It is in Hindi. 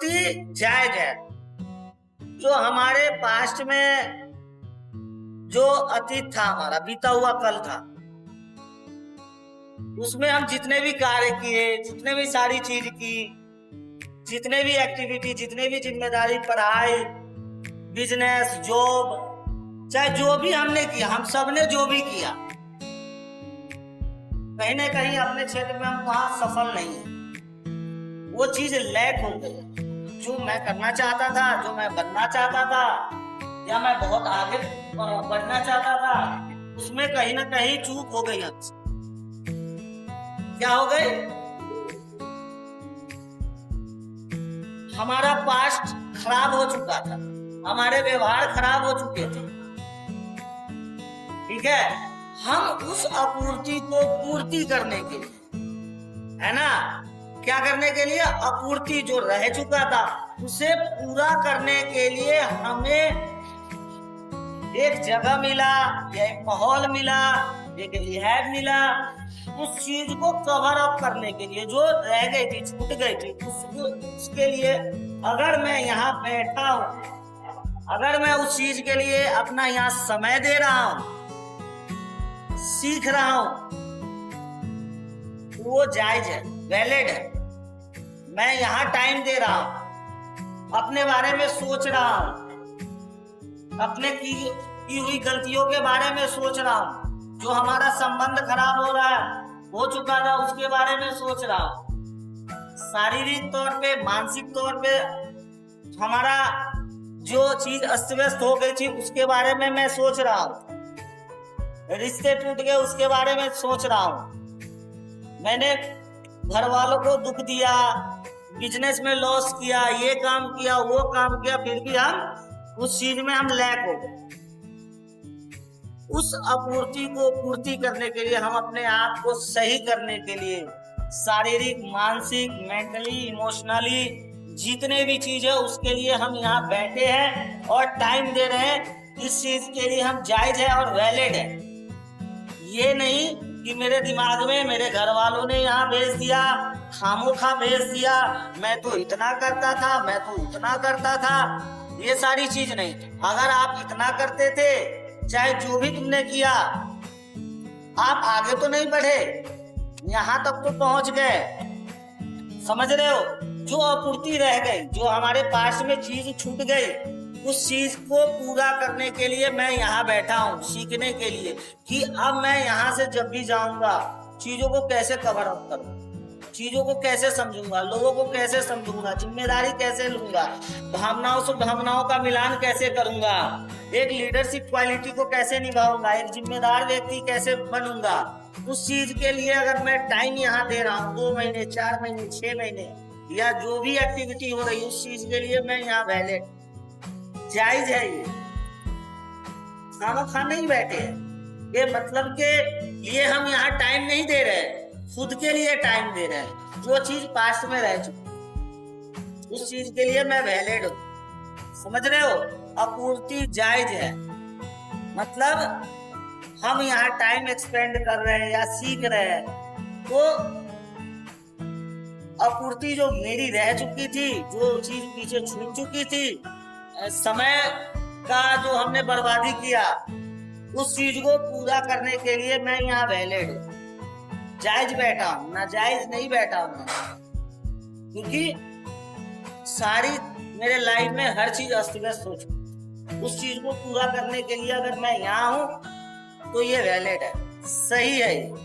अपूर्ति जायज है। जो हमारे पास्ट में जो अतीत था, हमारा बीता हुआ कल था, उसमें हम जितने भी कार्य किए, जितने भी सारी चीज की, जितने भी एक्टिविटी, जितने भी जिम्मेदारी, पढ़ाई, बिजनेस, जॉब, चाहे जो भी हमने किया, हम सब ने जो भी किया, कहीं ना कहीं अपने क्षेत्र में हम वहां सफल नहीं है। वो चीज लैक हो गई। जो मैं करना चाहता था, जो मैं बनना चाहता था, या मैं बहुत आगे बढ़ना चाहता था, उसमें कहीं ना कहीं चूक हो गई हमसे। क्या हो गई? हमारा पास्ट खराब हो चुका था, हमारे व्यवहार खराब हो चुके थे। ठीक है, हम उस अपूर्ति को पूर्ति करने के लिए, है ना, क्या करने के लिए? अपूर्ति जो रह चुका था उसे पूरा करने के लिए हमें एक जगह मिला, या एक माहौल मिला, एक रिहैब मिला, उस चीज को कवर अप करने के लिए जो रह गई थी, छूट गई थी, उसके लिए अगर मैं यहाँ बैठा हूँ, अगर मैं उस चीज के लिए अपना यहाँ समय दे रहा हूँ, सीख रहा हूँ, वो जायज है, वैलिड है। मैं यहाँ टाइम दे रहा हूँ, अपने बारे में सोच रहा हूँ, अपने की हुई गलतियों के बारे में सोच रहा हूँ, जो हमारा संबंध खराब हो रहा है, हो चुका था, उसके बारे में सोच रहा हूँ। शारीरिक तौर पे, मानसिक तौर पे हमारा जो चीज अस्त व्यस्त हो गई थी उसके बारे में मैं सोच रहा हूँ। रिश्ते टूट गए उसके बारे में सोच रहा हूँ। मैंने घर वालों को दुख दिया, बिजनेस में लॉस किया, ये काम किया, वो काम किया, फिर भी हम उस चीज में हम लैक हो गए। उस अपूर्ति को पूर्ति करने के लिए, हम अपने आप को सही करने के लिए, शारीरिक, मानसिक, मेंटली, इमोशनली जितने भी चीज है उसके लिए हम यहाँ बैठे हैं और टाइम दे रहे हैं। इस चीज के लिए हम जायज है और वैलिड है। ये नहीं कि मेरे दिमाग में मेरे घर वालों ने यहाँ भेज दिया, खामोखा भेज दिया, मैं तो इतना करता था, मैं तो उतना करता था, ये सारी चीज नहीं। अगर आप इतना करते थे, चाहे जो भी तुमने किया, आप आगे तो नहीं बढ़े, यहाँ तक तो पहुंच गए। समझ रहे हो? जो अपूर्ति रह गई, जो हमारे पास में चीज छूट गई, उस चीज को पूरा करने के लिए मैं यहाँ बैठा हूँ, सीखने के लिए कि अब मैं यहाँ से जब भी जाऊंगा चीजों को कैसे कवर अप करूँ, चीजों को कैसे समझूंगा, लोगों को कैसे समझूंगा, जिम्मेदारी कैसे लूंगा, भावनाओं से भावनाओं का मिलान कैसे करूंगा, एक लीडरशिप क्वालिटी को कैसे निभाऊंगा, एक जिम्मेदार व्यक्ति कैसे बनूंगा। उस चीज के लिए अगर मैं टाइम यहाँ दे रहा हूँ, 2 महीने, 4 महीने, 6 महीने, या जो भी एक्टिविटी हो रही है, उस चीज के लिए मैं यहाँ वैलिड, जायज है। ये खाना नहीं बैठे, ये मतलब के लिए हम यहाँ टाइम नहीं दे रहे, खुद के लिए टाइम दे रहे हैं। जो चीज पास्ट में रह चुकी, उस चीज के लिए मैं वैलिड हूँ। समझ रहे हो? अपूर्ति जायज है, मतलब हम यहाँ टाइम एक्सपेंड कर रहे हैं या सीख रहे हैं, तो अपूर्ति जो मेरी रह चुकी थी, जो चीज पीछे छूट चुकी थी, समय का जो हमने बर्बादी किया, उस चीज को पूरा करने के लिए मैं यहाँ वैलिड हूँ, जायज बैठा हूँ, ना जायज नहीं बैठा हूँ। क्योंकि सारी मेरे लाइफ में हर चीज अस्त व्यस्त हो चुकी, उस चीज को पूरा करने के लिए अगर मैं यहाँ हूँ तो ये वैलिड है, सही है।